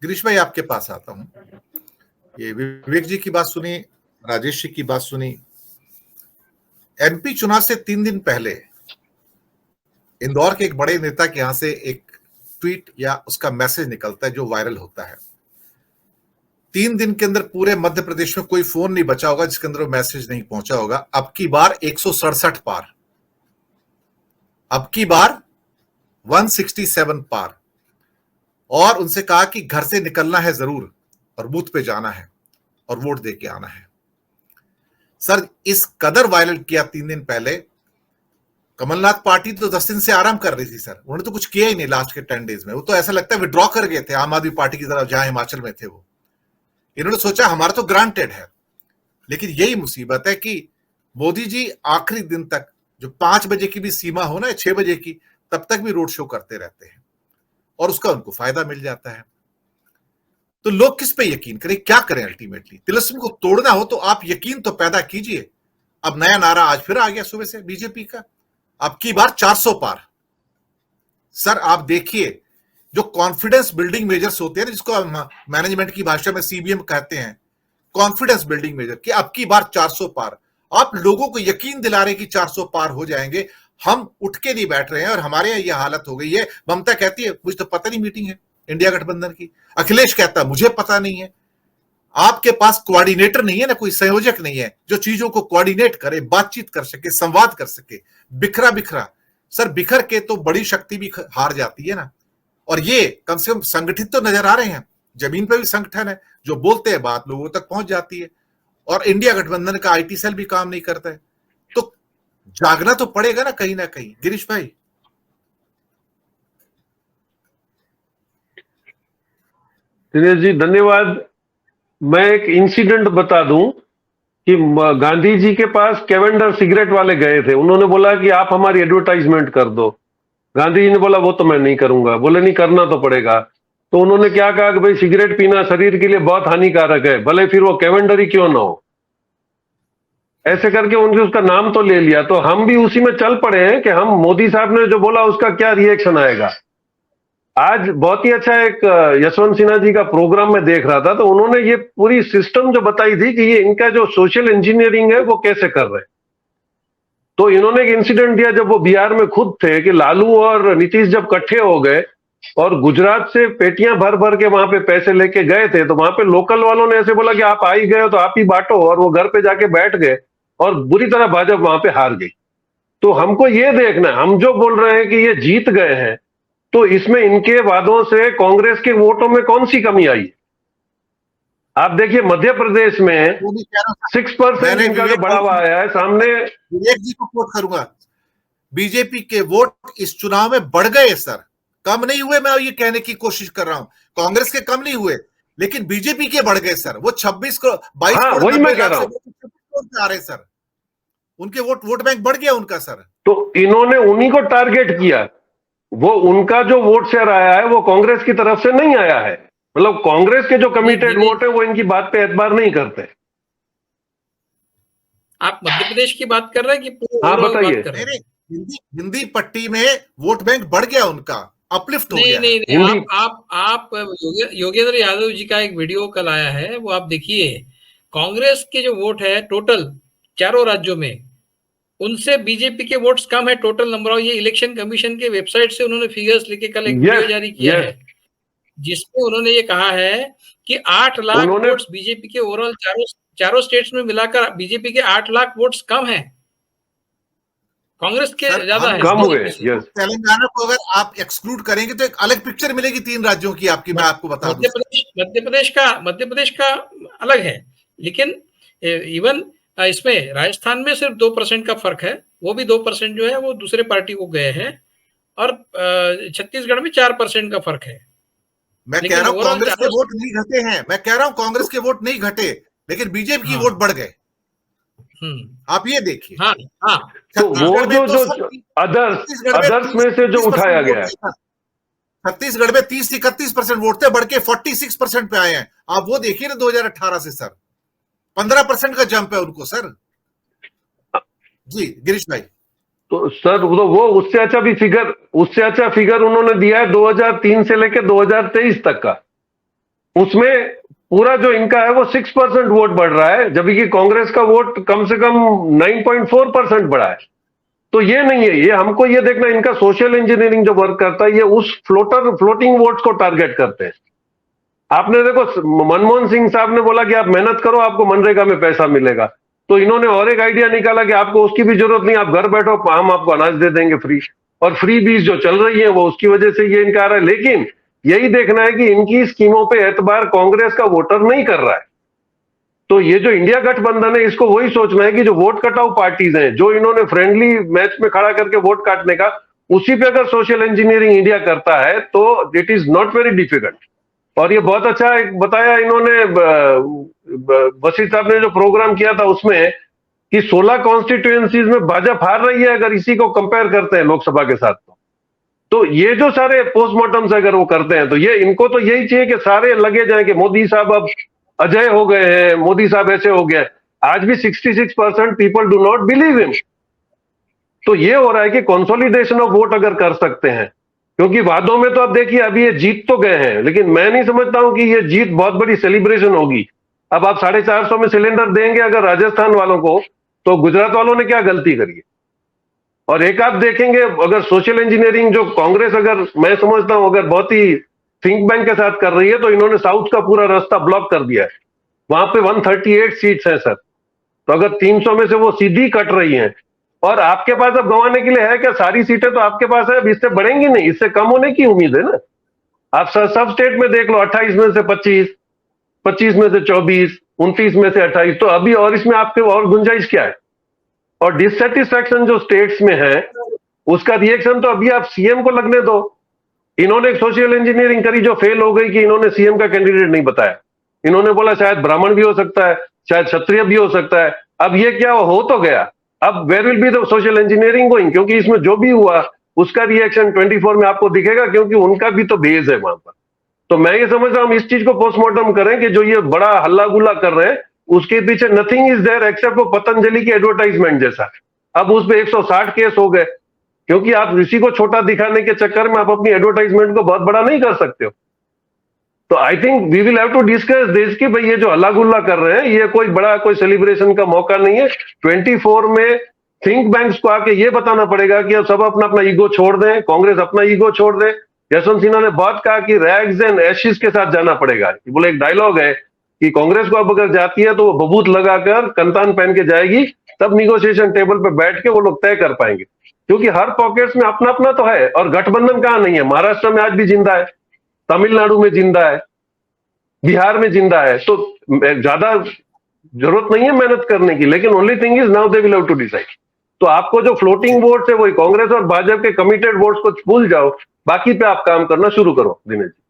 गिरीश भाई आपके पास आता हूं। ये विवेक जी की बात सुनी, राजेश जी की बात सुनी। एमपी चुनाव से 3 दिन पहले इंदौर के एक बड़े नेता के यहां से एक ट्वीट या उसका मैसेज निकलता है जो वायरल होता है। 3 दिन के अंदर पूरे मध्य प्रदेश में कोई फोन नहीं बचा होगा जिसके अंदर वो मैसेज नहीं पहुंचा होगा। अब की बार 167 पार, अब की बार 167 पार। और उनसे कहा कि घर से निकलना है जरूर और बूथ पे जाना है और वोट दे के आना है। सर इस कदर वायरल किया 3 दिन पहले। कमलनाथ पार्टी तो 10 दिन से आराम कर रही थी सर, उन्होंने तो कुछ किया ही नहीं लास्ट के 10 डेज में। वो तो ऐसा लगता है विड्रॉ कर गए थे आम आदमी पार्टी की तरफ जहां हिमाचल में थे वो। इन्होंने सोचा हमारा तो ग्रांटेड है। लेकिन यही मुसीबत है कि मोदी जी आखिरी दिन तक, जो 5 बजे की भी सीमा हो ना, 6 बजे की, तब तक भी रोड शो करते रहते हैं और उसका उनको फायदा मिल जाता है। तो लोग किस पे यकीन करें, क्या करें? अल्टीमेटली तिलिस्म को तोड़ना हो तो आप यकीन तो पैदा कीजिए। अब नया नारा आज फिर आ गया सुबह से बीजेपी का, अब की बार 400 पार। सर आप देखिए, जो कॉन्फिडेंस बिल्डिंग मेजर्स होते हैं ना, जिसको मैनेजमेंट की भाषा में सीबीएम कहते हैं, कॉन्फिडेंस बिल्डिंग मेजर, कि अब की बार 400 पार। आप लोगों को यकीन दिला रहे कि 400 पार हो जाएंगे। हम उठ के नहीं बैठ रहे हैं और हमारे यहां यह हालत हो गई है। ममता कहती है मुझे तो पता नहीं मीटिंग है इंडिया गठबंधन की। अखिलेश कहता है मुझे पता नहीं है। आपके पास कोऑर्डिनेटर नहीं है ना, कोई संयोजक नहीं है जो चीजों को कोऑर्डिनेट करे, बातचीत कर सके, संवाद कर सके। बिखरा बिखरा सर, बिखर के तो बड़ी शक्ति भी हार जाती है ना। और ये कम से कम संगठित तो नजर आ रहे हैं, जमीन पर भी संगठन है, जो बोलते हैं बात लोगों तक पहुंच जाती है। और इंडिया गठबंधन का आईटी सेल भी काम नहीं करता है। तो जागना तो पड़ेगा ना कहीं। गिरीश भाई। दिनेश जी धन्यवाद। मैं एक इंसिडेंट बता दूं कि गांधी जी के पास कैवेंडर सिगरेट वाले गए थे। उन्होंने बोला कि आप हमारी एडवर्टाइजमेंट कर दो। गांधी जी ने बोला वो तो मैं नहीं करूंगा। बोले नहीं, करना तो पड़ेगा। तो उन्होंने क्या कहा कि भाई सिगरेट पीना शरीर के लिए बहुत हानिकारक है, भले फिर वो कैवेंडर ही क्यों ना हो। ऐसे करके उनसे उसका नाम तो ले लिया। तो हम भी उसी में चल पड़े हैं कि हम मोदी साहब ने जो बोला उसका क्या रिएक्शन आएगा। आज बहुत ही अच्छा एक यशवंत सिन्हा जी का प्रोग्राम में देख रहा था, तो उन्होंने ये पूरी सिस्टम जो बताई थी कि ये इनका जो सोशल इंजीनियरिंग है वो कैसे कर रहे हैं। तो इन्होंने एक इंसिडेंट दिया जब वो बिहार में खुद थे कि लालू और नीतीश जब इकट्ठे हो गए और गुजरात से पेटियां भर भर के वहां पे पैसे लेके गए थे, तो वहां पे लोकल वालों ने ऐसे बोला कि आप आ ही गए हो तो आप ही बांटो, और वो घर पे जाके बैठ गए और बुरी तरह भाजपा वहां पे हार गई। तो हमको ये देखना है, हम जो बोल रहे हैं कि ये जीत गए हैं, तो इसमें इनके वादों से कांग्रेस के वोटों में कौन सी कमी आई? आप देखिए मध्य प्रदेश में 6% इनका जो बढ़ावा आया है सामने। विवेक जी को कोट करूंगा, बीजेपी के वोट इस चुनाव में बढ़ गए सर, कम नहीं हुए। मैं ये कहने की कोशिश कर रहा हूं कांग्रेस के कम नहीं हुए, लेकिन बीजेपी के बढ़ गए सर। वो 26 को 22 करोड़ वही मैं कह रहा हूं आ रहे सर, उनके वोट बैंक बढ़ गया उनका सर। तो इन्होंने उन्हीं को टारगेट किया। वो उनका जो वोट शेयर आया है वो कांग्रेस की तरफ से नहीं आया है। मतलब कांग्रेस के जो कमिटेड वोट है वो इनकी बात पे एतबार नहीं करते। आप मध्य प्रदेश की बात कर रहे हैं कि हाँ बताइए। हिंदी पट्टी में वोट बैंक बढ़ गया उनका, अपलिफ्ट हो गया। नहीं, आप योगेंद्र यादव जी का एक वीडियो कल आया है, वो आप देखिए। कांग्रेस के जो वोट है टोटल चारों राज्यों में, उनसे बीजेपी के वोट्स कम है टोटल नंबर ऑफ। ये इलेक्शन कमीशन के वेबसाइट से उन्होंने फिगर्स लेके कल एक वीडियो जारी किया है, जिसमें उन्होंने ये कहा है कि 8 लाख वोट्स बीजेपी के ओवरऑल चारों स्टेट्स में मिलाकर बीजेपी के 8 लाख वोट्स कम हैं, कांग्रेस के ज्यादा है, कम हुए। तेलंगाना को अगर आप एक्सक्लूड करेंगे तो एक अलग पिक्चर मिलेगी 3 राज्यों की आपकी। मैं आपको बता दूं मध्य प्रदेश का अलग है, लेकिन इवन इसमें राजस्थान में सिर्फ 2% का फर्क है। वो भी 2% जो है वो दूसरे पार्टी को गए हैं, और छत्तीसगढ़ में 4% का फर्क है। मैं कह रहा हूं कांग्रेस के वोट नहीं घटे हैं, मैं कह रहा हूं कांग्रेस के वोट नहीं घटे, लेकिन बीजेपी की वोट बढ़ गए। आप ये देखिए। हाँ। तो वो जो अदर्स में से जो उठाया गया, छत्तीसगढ़ में 30-31% वोट थे, बढ़ के 46% पे आए हैं। आप वो देखिए ना 2018 से सर, 15% का जंप है उनको सर। जी गिरीश भाई। तो सर वो उससे अच्छा फिगर उन्होंने दिया है 2003 से लेकर 2023 तक का। उसमें पूरा जो इनका है वो 6% वोट बढ़ रहा है, जबकि कांग्रेस का वोट कम से कम 9.4% बढ़ा है। तो ये नहीं है, ये हमको ये देखना, इनका सोशल इंजीनियरिंग जो वर्क करता है ये उस फ्लोटिंग वोट्स को टारगेट करते हैं। आपने देखो मनमोहन सिंह साहब ने बोला कि आप मेहनत करो, आपको मनरेगा में पैसा मिलेगा, तो इन्होंने और एक आइडिया निकाला कि आपको उसकी भी जरूरत नहीं, आप घर बैठो, हम आपको अनाज दे देंगे फ्री, और फ्री बीज जो चल रही है वो उसकी वजह से ये इनका आ रहा है। लेकिन यही देखना है कि इनकी स्कीमों पे एतबार कांग्रेस का वोटर नहीं कर रहा है। तो ये जो इंडिया गठबंधन है, इसको वही सोचना है कि जो वोट कटाऊ पार्टीज हैं, जो इन्होंने फ्रेंडली मैच में खड़ा करके वोट काटने का, उसी पे अगर सोशल इंजीनियरिंग इंडिया करता है तो it is not very difficult. और ये बहुत अच्छा एक बताया इन्होंने, वसीर साहब ने जो प्रोग्राम किया था उसमें, कि 16 कॉन्स्टिट्यूएंसीज में भाजपा हार रही है अगर इसी को कंपेयर करते हैं लोकसभा के साथ। तो ये जो सारे पोस्टमार्टम से अगर वो करते हैं तो ये इनको तो यही चाहिए कि सारे लगे जाए कि मोदी साहब अब अजय हो गए हैं, मोदी साहब ऐसे हो गए। आज भी 66% people do not believe him. तो ये हो रहा है कि कंसोलिडेशन ऑफ वोट अगर कर सकते हैं, क्योंकि वादों में तो आप देखिए अभी ये जीत तो गए हैं, लेकिन मैं नहीं समझता हूं कि ये जीत बहुत बड़ी सेलिब्रेशन होगी। अब आप 450 में सिलेंडर देंगे अगर राजस्थान वालों को, तो गुजरात वालों ने क्या गलती करी है? और एक आप देखेंगे अगर सोशल इंजीनियरिंग जो कांग्रेस, अगर मैं समझता हूं अगर बहुत ही थिंक बैंक के साथ कर रही है, तो इन्होंने साउथ का पूरा रास्ता ब्लॉक कर दिया है। वहां पे 138 सीट्स हैं सर, तो अगर 300 में से वो सीधी कट रही हैं, और आपके पास अब गंवाने के लिए है क्या? सारी सीटें तो आपके पास है, अब इससे बढ़ेंगी नहीं, इससे कम होने की उम्मीद है ना। आप सब स्टेट में देख लो, 28 में से 25, 25 में से 24, 29 में से 28, तो अभी और इसमें आपके और गुंजाइश क्या है? और डिससेटिस्फैक्शन जो स्टेट्स में है उसका रिएक्शन तो अभी आप सीएम को लगने दो। इन्होंने एक सोशल इंजीनियरिंग करी जो फेल हो गई कि इन्होंने सीएम का कैंडिडेट नहीं बताया। इन्होंने बोला शायद ब्राह्मण भी हो सकता है, शायद क्षत्रिय भी हो सकता है। अब ये क्या हो तो गया, अब where will be the social engineering going? क्योंकि इसमें जो भी हुआ उसका रिएक्शन 24 में आपको दिखेगा, क्योंकि उनका भी तो बेस है वहां पर। तो मैं ये समझ रहा हूं हम इस चीज को पोस्टमार्टम करें कि जो ये बड़ा हल्ला गुल्ला कर रहे हैं उसके पीछे नथिंग इज देयर एक्सेप्ट वो पतंजलि की एडवर्टाइजमेंट जैसा। अब उस पे 160 केस हो गए, क्योंकि आप इसी को छोटा दिखाने के चक्कर में आप अपनी एडवर्टाइजमेंट को बहुत बड़ा नहीं कर सकते हो। तो I think we will have to discuss this कि भाई ये जो हल्ला गुल्ला कर रहे हैं ये कोई बड़ा कोई सेलिब्रेशन का मौका नहीं है। 24 में थिंक बैंक्स को आके ये बताना पड़ेगा कि अब सब अपना अपना ईगो छोड़ दें, कांग्रेस अपना ईगो छोड़ दे। यशवंत सिन्हा ने बहुत कहा कि रैग्स एंड एशेस के साथ जाना पड़ेगा। बोले एक डायलॉग है कि कांग्रेस को अब अगर जाती है तो वो बबूत लगाकर कंतान पहन के जाएगी, तब निगोशिएशन टेबल पे बैठ के वो लोग तय कर पाएंगे। क्योंकि हर पॉकेट्स में अपना अपना तो है, और गठबंधन कहां नहीं है? महाराष्ट्र में आज भी जिंदा है, तमिलनाडु में जिंदा है, बिहार में जिंदा है। तो ज्यादा जरूरत नहीं है मेहनत करने की, लेकिन only thing is now they will have to decide. तो आपको जो फ्लोटिंग वोट्स है वही कांग्रेस और भाजपा के कमिटेड वोट्स को भूल जाओ, बाकी पे आप काम करना शुरू करो। दिनेश जी।